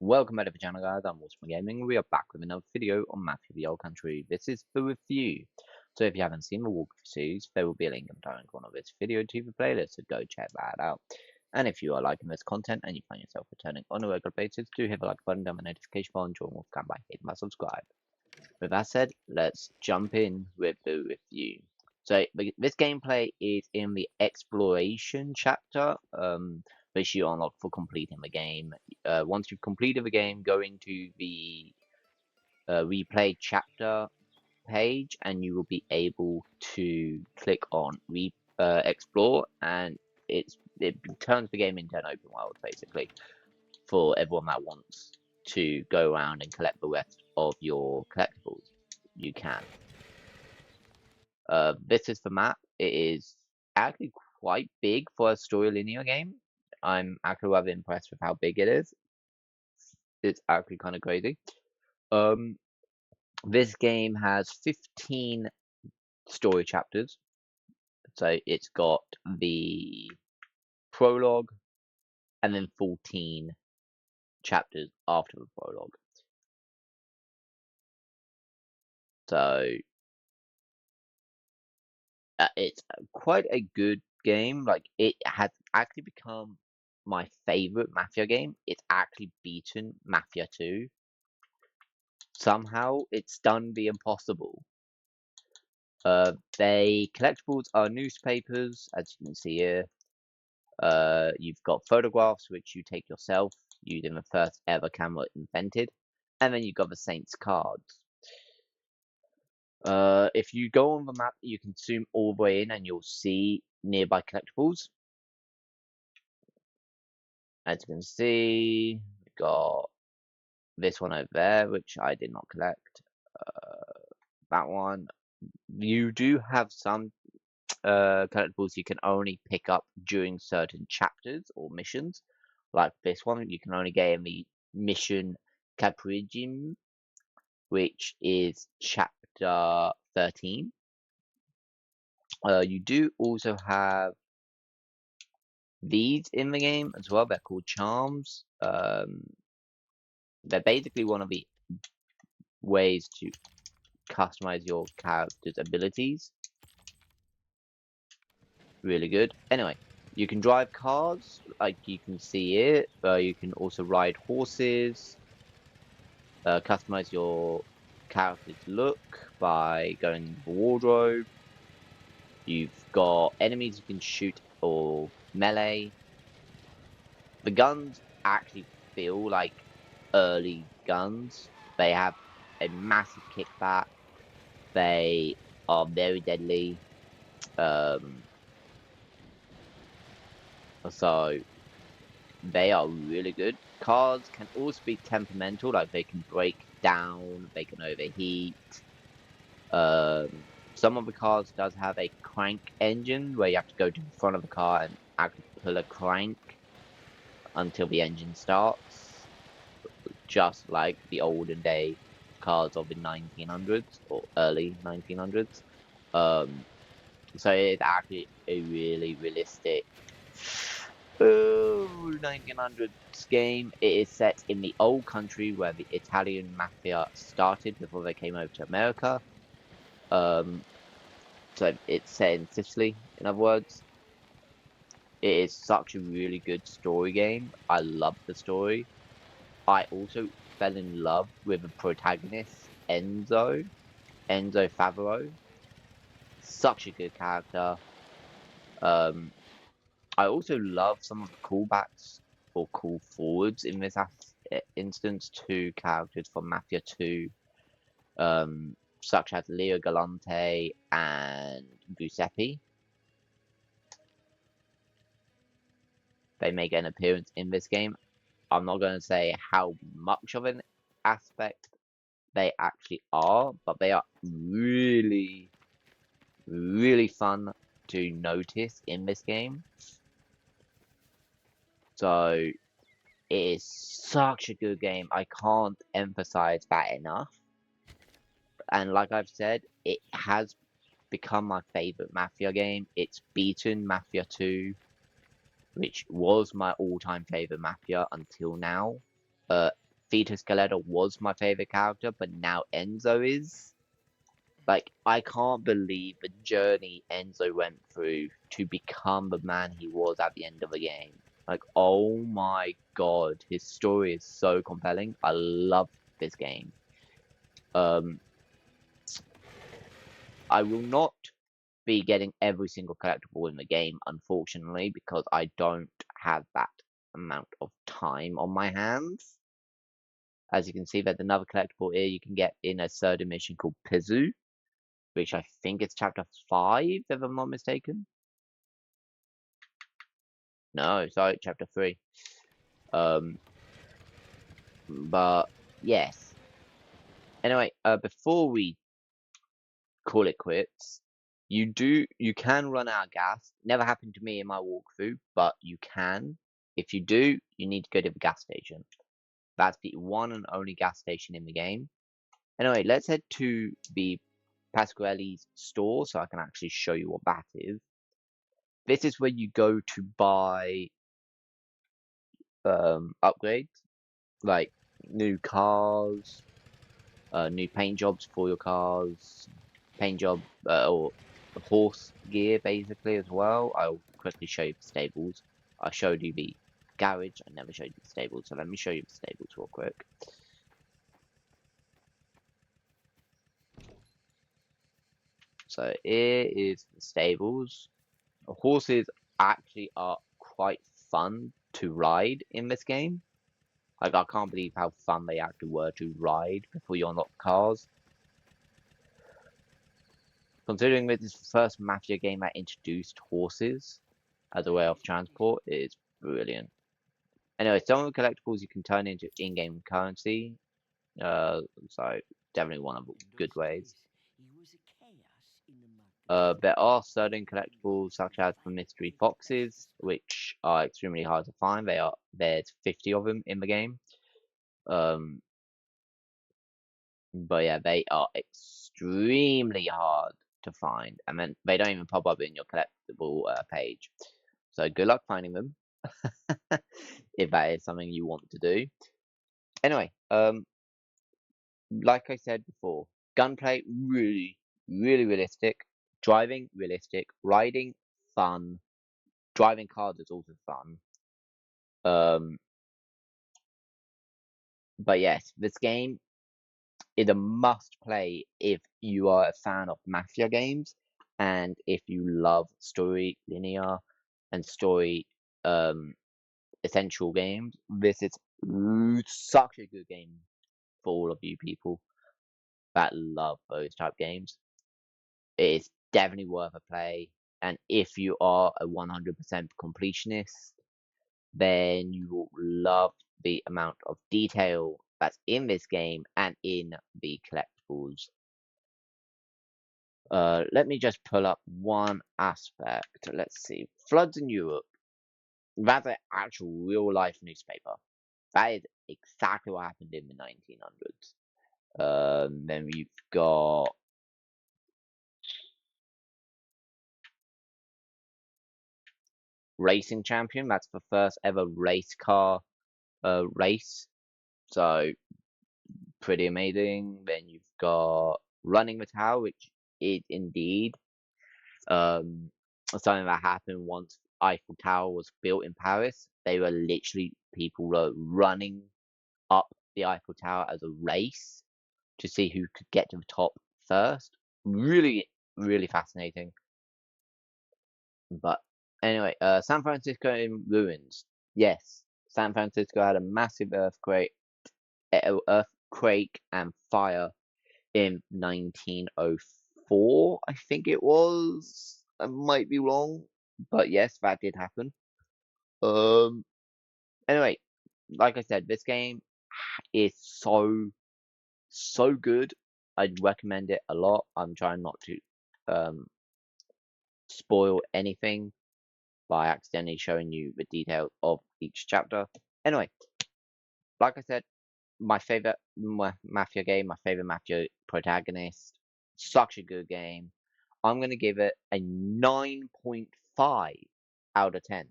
Welcome back to the channel, guys. I'm WolfsbaneGaming. We are back with another video on Mafia The Old Country. This is the review. So if you haven't seen the walkthrough series, there will be a link in the down corner of this video to the playlist, so go check that out. And if you are liking this content and you find yourself returning on a regular basis, do hit the like button down the notification bell and join Wolfgang by hitting that subscribe. With that said, let's jump in with the review. So this gameplay is in the exploration chapter, which you unlock for completing the game. Once you've completed the game, go into the replay chapter page, and you will be able to click on explore, and it turns the game into an open world, basically, for everyone that wants to go around and collect the rest of your collectibles. You can. This is the map. It is actually quite big for a story linear game. I'm actually rather impressed with how big it is. It's actually kind of crazy. This game has 15 story chapters. So it's got the prologue and then 14 chapters after the prologue. So it's quite a good game. Like, it has actually become my favorite Mafia game. It's actually beaten Mafia 2. Somehow it's done the impossible. They collectibles are newspapers, as you can see here. You've got photographs which you take yourself using the first ever camera invented, and then you've got the Saints cards. If you go on the map, you can zoom all the way in and you'll see nearby collectibles. As you can see, we've got this one over there, which I did not collect. That one. You do have some collectibles you can only pick up during certain chapters or missions. Like this one, you can only get in the mission Caprigim, which is chapter 13. You do also have these in the game as well. They're called charms. They're basically one of the ways to customize your character's abilities. Really good. Anyway, you can drive cars, like you can see it. You can also ride horses. Customize your character's look by going into the wardrobe. You've got enemies you can shoot or melee. The guns actually feel like early guns. They have a massive kickback. They are very deadly. So they are really good. Cars can also be temperamental, like they can break down, they can overheat. Some of the cars does have a crank engine where you have to go to the front of the car and actually pull a crank until the engine starts, just like the olden day cars of the 1900s or early 1900s. So it's actually a really realistic 1900s game. It is set in the old country where the Italian mafia started before they came over to America. So it's set in Sicily, in other words. It is such a really good story game. I love the story. I also fell in love with the protagonist, Enzo Favaro. Such a good character. I also love some of the callbacks or call forwards in this instance to characters from Mafia 2, such as Leo Galante and Giuseppe. They make an appearance in this game. I'm not going to say how much of an aspect they actually are, but they are really, really fun to notice in this game. So it is such a good game. I can't emphasize that enough. And like I've said, it has become my favorite Mafia game. It's beaten Mafia 2, which was my all-time favorite Mafia until now. Vito Scaletta was my favorite character, but now Enzo is. Like, I can't believe the journey Enzo went through to become the man he was at the end of the game. Like, oh my god, his story is so compelling. I love this game. I will not be getting every single collectible in the game, unfortunately, because I don't have that amount of time on my hands. As you can see, there's another collectible here you can get in a third mission called Pizu, which I think is chapter 5, if I'm not mistaken. No, sorry, chapter 3. But yes. Anyway, before we call it quits, you can run out of gas. Never happened to me in my walkthrough, but you can. If you do, you need to go to the gas station. That's the one and only gas station in the game. Anyway, let's head to the Pasquale's store so I can actually show you what that is. This is where you go to buy upgrades, like new cars, new paint jobs for your cars, paint job or horse gear basically as well. I'll quickly show you the stables. I showed you the garage, I never showed you the stables, so let me show you the stables real quick. So here is the stables. Horses actually are quite fun to ride in this game. Like, I can't believe how fun they actually were to ride before you unlock cars. Considering this is the first Mafia game that introduced horses as a way of transport, it is brilliant. Anyway, some of the collectibles you can turn into in-game currency. So definitely one of the good ways. There are certain collectibles such as the mystery foxes, which are extremely hard to find. There's 50 of them in the game. But yeah, they are extremely hard to find, and then they don't even pop up in your collectible page. So good luck finding them, if that is something you want to do. Anyway, like I said before, gunplay really, really realistic. Driving realistic. Riding fun. Driving cars is also fun. But yes, this game is a must play if you are a fan of Mafia games and if you love story linear and story essential games. This is such a good game for all of you people that love those type games. It is definitely worth a play, and if you are a 100% completionist, then you will love the amount of detail that's in this game and in the collectibles. Let me just pull up one aspect. Let's see. Floods in Europe. That's an actual real life newspaper. That is exactly what happened in the 1900s. Then we've got Racing Champion. That's the first ever race car race. So pretty amazing. Then you've got Running the Tower, which is indeed something that happened once Eiffel Tower was built in Paris. They were literally people were running up the Eiffel Tower as a race to see who could get to the top first. Really, really fascinating. But anyway, San Francisco in ruins. Yes, San Francisco had a massive earthquake and fire in 1904, I think it was. I might be wrong, but yes, that did happen. Anyway, like I said, this game is so good. I'd recommend it a lot. I'm trying not to spoil anything by accidentally showing you the details of each chapter. Anyway, like I said, my favorite Mafia game, my favorite Mafia protagonist. Such a good game. I'm going to give it a 9.5 out of 10.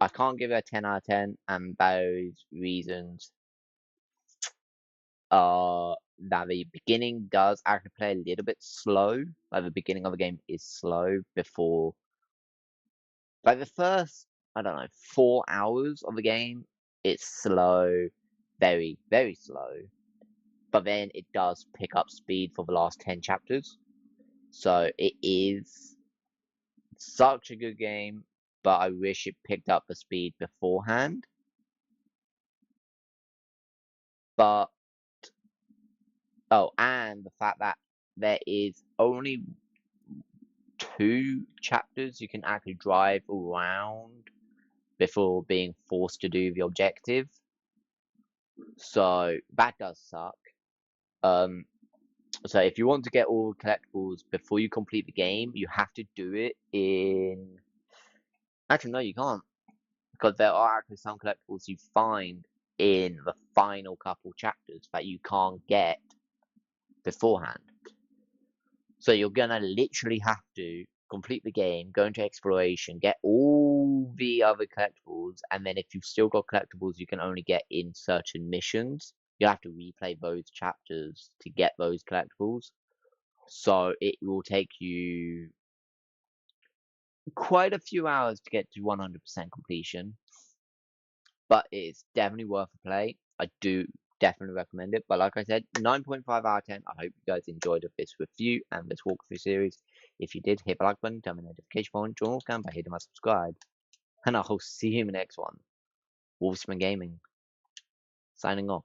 I can't give it a 10 out of 10, and those reasons that the beginning does actually play a little bit slow. Like the beginning of the game is slow before, like the first, I don't know, 4 hours of the game, it's slow, very, very slow. But then it does pick up speed for the last 10 chapters. So it is such a good game, but I wish it picked up the speed beforehand. But, oh, and the fact that there is only 2 chapters you can actually drive around before being forced to do the objective. So that does suck. So if you want to get all the collectibles before you complete the game, you have to do it in... Actually, no, you can't. Because there are actually some collectibles you find in the final couple chapters that you can't get beforehand. So you're gonna literally have to complete the game, go into exploration, get all the other collectibles, and then if you've still got collectibles you can only get in certain missions, you have to replay those chapters to get those collectibles. So it will take you quite a few hours to get to 100% completion, but it's definitely worth a play. I do definitely recommend it. But like I said, 9.5 out of 10. I hope you guys enjoyed this review and this walkthrough series. If you did, hit the like button, turn on the notification bell, and join Wolfgang by hitting my subscribe. And I'll see you in the next one. WolfsbaneGaming, signing off.